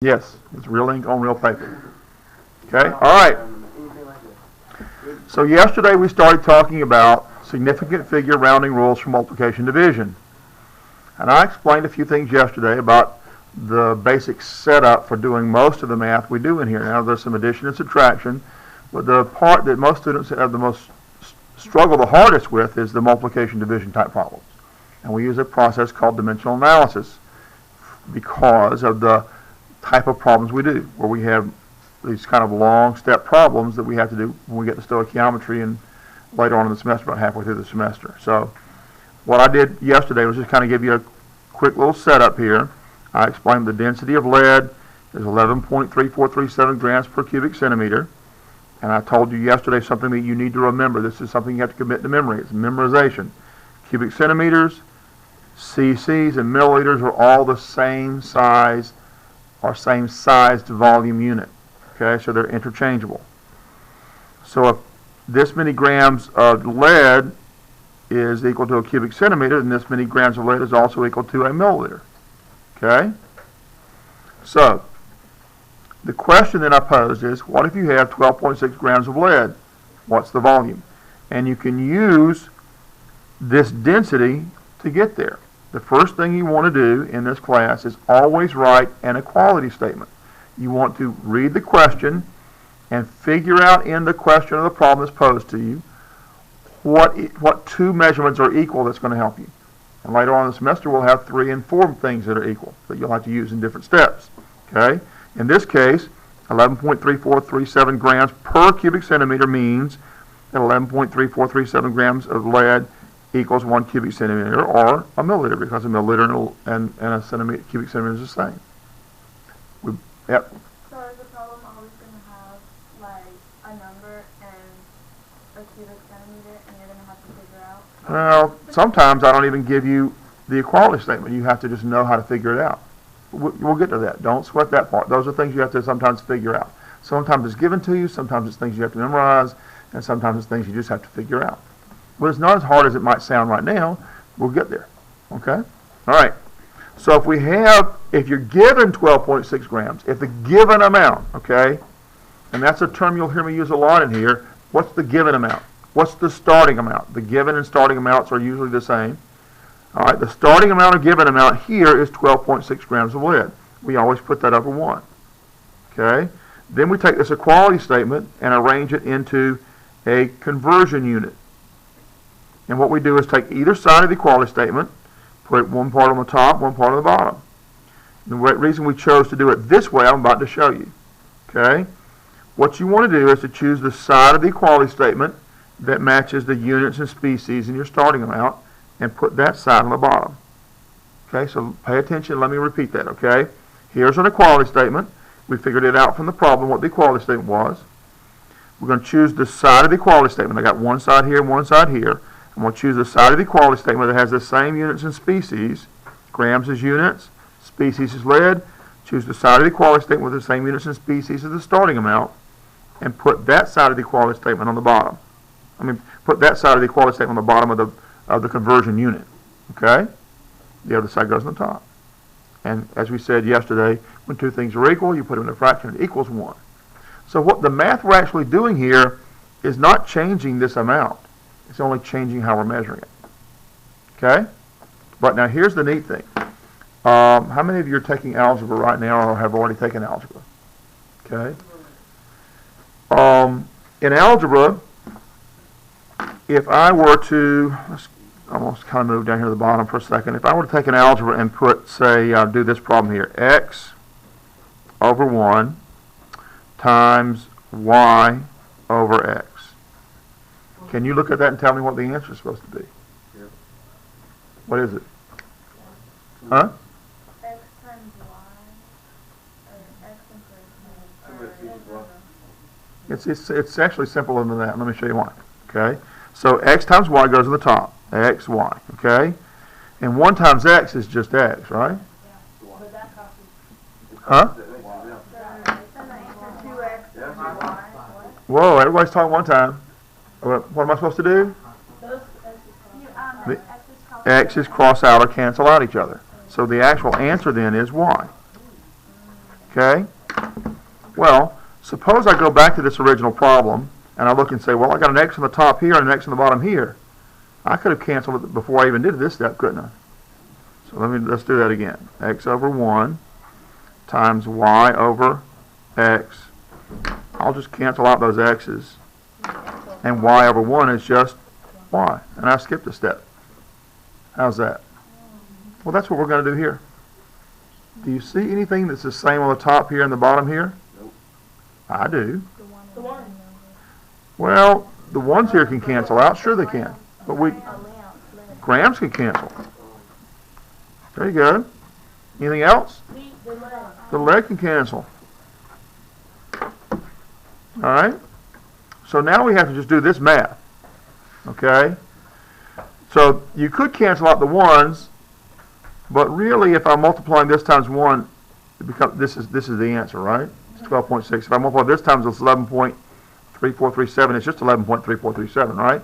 Yes, it's real ink on real paper. Okay, all right. So yesterday we started talking about significant figure rounding rules for multiplication division. And I explained a few things yesterday about the basic setup for doing most of the math we do in here. Now there's some addition and subtraction, but the part that most students have the most struggle the hardest with is the multiplication division type problems. And we use a process called dimensional analysis because of the type of problems we do, where we have these kind of long step problems that we have to do when we get to stoichiometry and later on in the semester, about halfway through the semester. So what I did yesterday was just kind of give you a quick little setup here. I explained the density of lead is 11.3437 grams per cubic centimeter. And I told you yesterday something that you need to remember. This is something you have to commit to memory. It's memorization. Cubic centimeters, cc's, and milliliters are all the same size or same sized volume unit. Okay, so they're interchangeable. So if this many grams of lead is equal to a cubic centimeter, then this many grams of lead is also equal to a milliliter. Okay? So the question that I posed is, what if you have 12.6 grams of lead? What's the volume? And you can use this density to get there. The first thing you want to do in this class is always write an equality statement. You want to read the question and figure out in the question or the problem that's posed to you what two measurements are equal that's going to help you. And later on in the semester we'll have 3 and 4 things that are equal that you'll have to use in different steps. Okay? In this case, 11.3437 grams per cubic centimeter means that 11.3437 grams of lead equals 1 cubic centimeter or a milliliter, because a milliliter and a cubic centimeter is the same. Yep. So is the problem always going to have like a number and a cubic centimeter, and you're going to have to figure out? Well, sometimes I don't even give you the equality statement. You have to just know how to figure it out. We'll get to that. Don't sweat that part. Those are things you have to sometimes figure out. Sometimes it's given to you, sometimes it's things you have to memorize, and sometimes it's things you just have to figure out. But it's not as hard as it might sound right now. We'll get there. Okay? All right. So if you're given 12.6 grams, if the given amount, okay, and that's a term you'll hear me use a lot in here, what's the given amount? What's the starting amount? The given and starting amounts are usually the same. All right, the starting amount or given amount here is 12.6 grams of lead. We always put that over 1. Okay? Then we take this equality statement and arrange it into a conversion unit. And what we do is take either side of the equality statement, put one part on the top, one part on the bottom. The reason we chose to do it this way, I'm about to show you. Okay? What you want to do is to choose the side of the equality statement that matches the units and species in your starting amount and put that side on the bottom. Okay, so pay attention. Let me repeat that, okay? Here's an equality statement. We figured it out from the problem what the equality statement was. We're going to choose the side of the equality statement. I got one side here and one side here. I'm going to choose the side of the equality statement that has the same units and species. Grams is units, species is lead. Choose the side of the equality statement with the same units and species as the starting amount and put that side of the equality statement on the bottom. Put that side of the equality statement on the bottom of the conversion unit. Okay? The other side goes on the top. And as we said yesterday, when two things are equal, you put them in a fraction, it equals 1. So what the math we're actually doing here is not changing this amount. It's only changing how we're measuring it. Okay? But now here's the neat thing. How many of you are taking algebra right now or have already taken algebra? Okay? In algebra, if I were to, let's almost kind of move down here to the bottom for a second. If I were to take an algebra and put, say, do this problem here, x over 1 times y over x. Can you look at that and tell me what the answer is supposed to be? Yeah. What is it? Huh? X times y, or x equals It's actually simpler than that. Let me show you why. Okay? So x times y goes to the top. X, y. Okay? And 1 times x is just x, right? Yeah. But that copies. Huh? Whoa, everybody's talking one time. What am I supposed to do? The x's cross out or cancel out each other. So the actual answer then is y. Okay? Well, suppose I go back to this original problem and I look and say, well, I got an x on the top here and an x on the bottom here. I could have canceled it before I even did this step, couldn't I? So let's do that again. X over 1 times y over x. I'll just cancel out those x's. And y over 1 is just y. And I skipped a step. How's that? Well, that's what we're going to do here. Do you see anything that's the same on the top here and the bottom here? Nope. I do. The one. Well, the ones here can cancel out. Sure they can. But grams can cancel. There you go. Anything else? The leg can cancel. All right? So now we have to just do this math. Okay? So you could cancel out the ones, but really if I'm multiplying this times 1, it becomes, this is the answer, right? It's 12.6. If I multiply this times it's 11.3437, it's just 11.3437, right?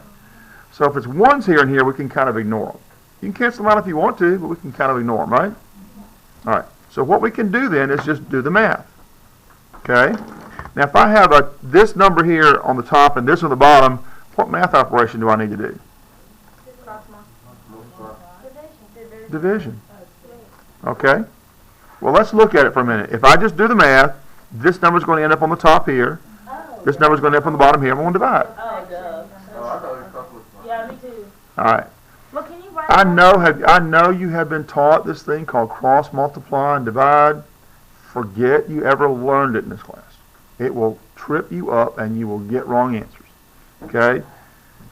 So if it's ones here and here, we can kind of ignore them. You can cancel them out if you want to, but we can kind of ignore them, right? All right. So what we can do then is just do the math. Okay? Now if I have this number here on the top and this on the bottom, what math operation do I need to do? Division. Okay? Well, let's look at it for a minute. If I just do the math, this number is going to end up on the top here. This number is going to end up on the bottom here. I'm going to divide. Oh, duh. Yeah, me too. All right. Well, can you write I know you have been taught this thing called cross multiply and divide. Forget you ever learned it in this class. It will trip you up and you will get wrong answers. Okay?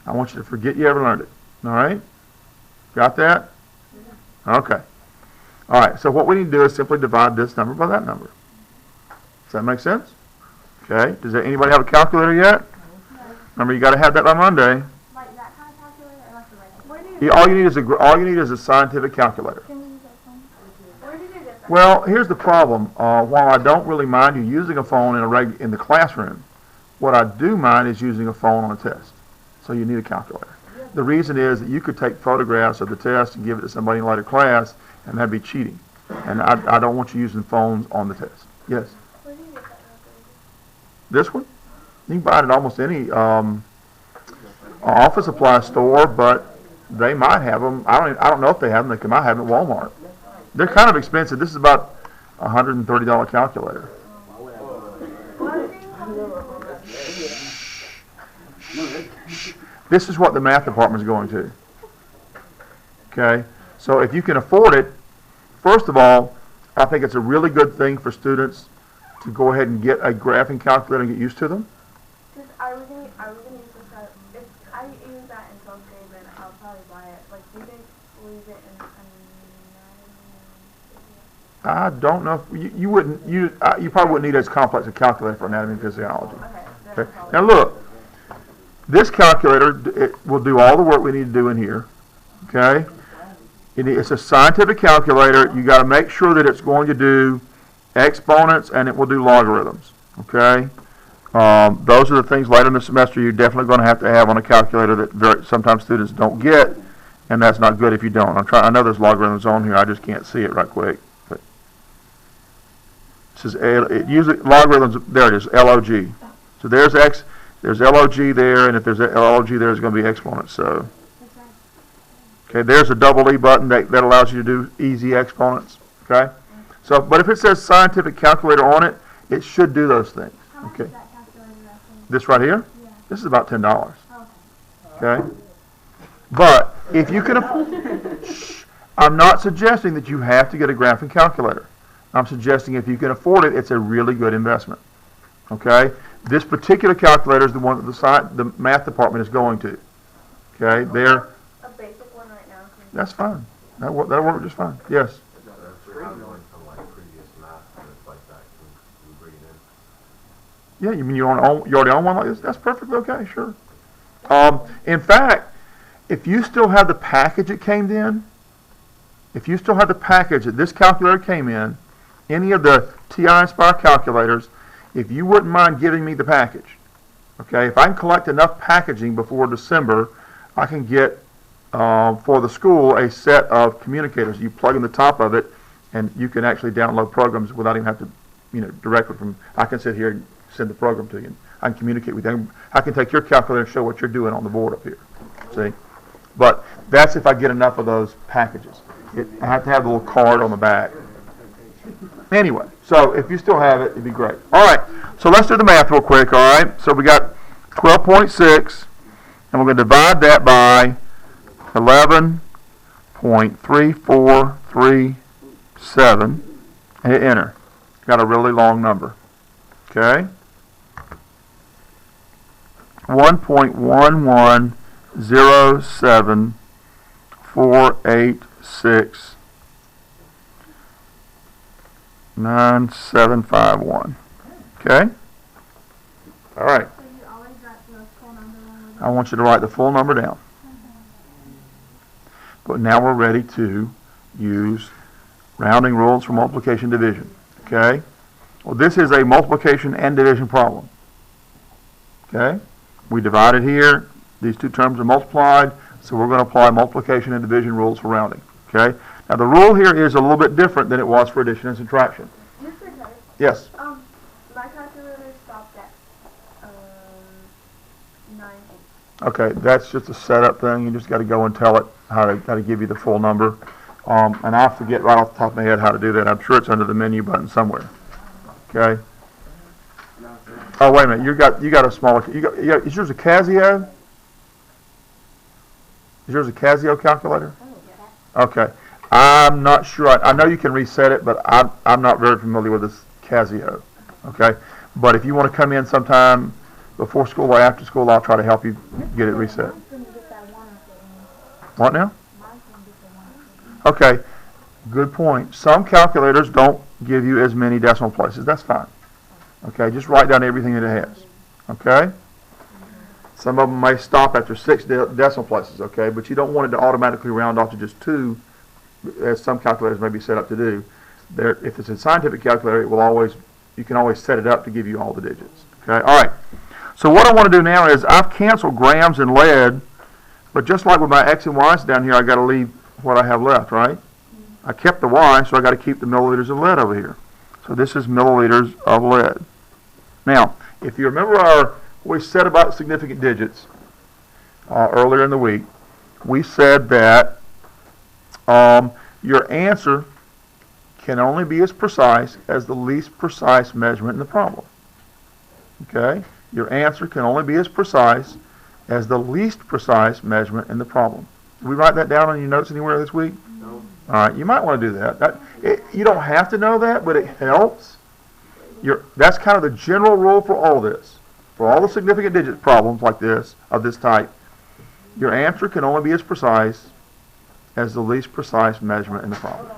I want you to forget you ever learned it. All right? Got that? Okay. All right. So what we need to do is simply divide this number by that number. Does that make sense? Okay. Does anybody have a calculator yet? Remember, you got to have that by Monday. like that kind of calculator or like the regular? All you need is a scientific calculator. Can we use that phone? Where did you get that? Well, here's the problem. While I don't really mind you using a phone in the classroom, what I do mind is using a phone on a test. So you need a calculator. The reason is that you could take photographs of the test and give it to somebody in later class, and that'd be cheating. And I don't want you using phones on the test. Yes? Where did you get that calculator? This one? You can buy it at almost any office supply store, but they might have them. I don't know if they have them. They might have them at Walmart. They're kind of expensive. This is about a $130 calculator. This is what the math department is going to. Okay? So if you can afford it, first of all, I think it's a really good thing for students to go ahead and get a graphing calculator and get used to them. Because I was gonna use this if I use that in 12th grade, then I'll probably buy it. Like, do you think we'll use it in I don't know if you wouldn't you probably wouldn't need as complex a calculator for anatomy and physiology. Okay. Now look, this calculator it will do all the work we need to do in here. Okay. It's a scientific calculator. You got to make sure that it's going to do exponents and it will do logarithms. Okay. Those are the things later in the semester you're definitely going to have on a calculator that sometimes students don't get, and that's not good if you don't. I know there's logarithms on here. I just can't see it right quick. But it says usually logarithms. There it is. LOG. So there's x. There's LOG there, and if there's LOG there, there's going to be exponents. So. Okay, there's a double E button that allows you to do easy exponents. Okay, so but if it says scientific calculator on it, it should do those things. Okay, this right here, this is about $10. Okay, but if you can, I'm not suggesting that you have to get a graphing calculator. I'm suggesting if you can afford it, it's a really good investment. Okay, this particular calculator is the one that the math department is going to. Okay, there. That's fine. That'll work just fine. Yes. Yeah, you mean you already own one like this? That's perfectly okay. Sure. In fact, if you still have the package it came in, if you still have the package that this calculator came in, any of the TI Inspire calculators, if you wouldn't mind giving me the package, okay? If I can collect enough packaging before December, I can get for the school a set of communicators. You plug in the top of it, and you can actually download programs without even have to directly from, I can sit here and send the program to you. I can communicate with you. I can take your calculator and show what you're doing on the board up here. See? But that's if I get enough of those packages. I have to have the little card on the back. Anyway, so if you still have it, it'd be great. All right, so let's do the math real quick, all right? So we got 12.6, and we're going to divide that by 11.3437, and hit enter. Got a really long number, okay? 1.11074869751. Okay? All right. So you always write the full number when I want you to write the full number down. But now we're ready to use rounding rules for multiplication and division. Okay? Well, this is a multiplication and division problem. Okay? We divided here. These two terms are multiplied, so we're going to apply multiplication and division rules for rounding. Okay? Now, the rule here is a little bit different than it was for addition and subtraction. Just for that, Yes? my calculator stopped at 9.8. Okay, that's just a setup thing. You just got to go and tell it how to give you the full number. And I forget right off the top of my head how to do that. I'm sure it's under the menu button somewhere. Okay. Oh, wait a minute. You got a smaller. Is yours a Casio? Is yours a Casio calculator? Okay. I'm not sure. I know you can reset it, but I'm not very familiar with this Casio. Okay. But if you want to come in sometime before school or after school, I'll try to help you get it reset. What now? Okay, good point. Some calculators don't give you as many decimal places. That's fine. Okay, just write down everything that it has. Okay? Some of them may stop after 6 decimal places, okay? But you don't want it to automatically round off to just 2, as some calculators may be set up to do. If it's a scientific calculator, you can always set it up to give you all the digits. Okay? All right. So what I want to do now is I've canceled grams and lead, but just like with my X and Y's down here, I got to leave what I have left, right? I kept the Y, so I got to keep the milliliters of lead over here. So this is milliliters of lead. Now, if you remember what we said about significant digits earlier in the week, we said that your answer can only be as precise as the least precise measurement in the problem. Okay? Your answer can only be as precise as the least precise measurement in the problem. Did we write that down on your notes anywhere this week? No. All right, you might want to do that. You don't have to know that, but it helps. That's kind of the general rule for all this. For all the significant digit problems like this, of this type, your answer can only be as precise as the least precise measurement in the problem.